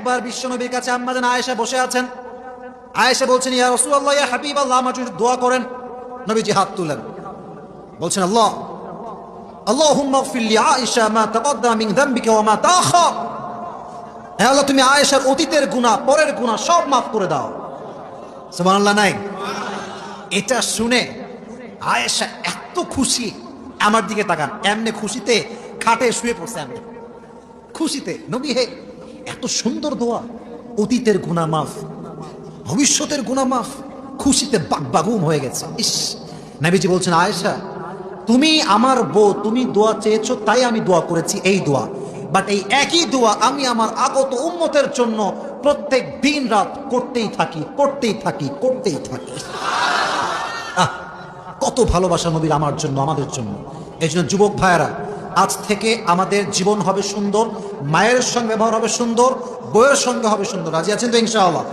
একবার বিশ্বনবীর কাছে আম্মা জান আয়েশা বসে আছেন। আয়েশা বলছেন, ইয়া রাসূলুল্লাহ, ইয়া হাবিবাল্লাহ, আমার জন্য দোয়া করেন। নবীজি হাত তুলেন, বলছেন, আল্লাহুম্মা ইগফির লি আয়েশা মা তাকাদ্দামা মিন যামবিকা ওয়া মা তাআখার। হে আল্লাহ, তুমি আয়েশার অতীতের গুনাহ, পরের গুনাহ সব মাফ করে দাও। সুবহানাল্লাহ নাই? এটা শুনে আয়েশা এত খুশি, আমার দিকে তাকান, এমনি খুশিতে খাটে শুয়ে পড়ছে, এমনি খুশিতে। নবী হে, এত সুন্দর দোয়া, অতীতের গুনাহ মাফ, ভবিষ্যতের গুনাহ মাফ, খুশিতে বাগবাগুম হয়ে গেছে। ইস! নবীজি বলছেন, আয়েশা, তুমি আমার বউ, তুমি দোয়া চেয়েছো তাই আমি দোয়া করেছি এই দোয়া, বাট এই একই দোয়া আমি আমার আগত উম্মতের জন্য প্রত্যেক দিন রাত করতেই থাকি, করতেই থাকি, করতেই থাকি। কত ভালোবাসা নবীর আমার জন্য, আমাদের জন্য। এই জন্য যুবক ভাইয়েরা, আজ থেকে আমাদের জীবন হবে সুন্দর, মায়ের সঙ্গে ব্যবহার হবে সুন্দর, বউয়ের সঙ্গে হবে সুন্দর। রাজি আছেন তো ইনশাআল্লাহ?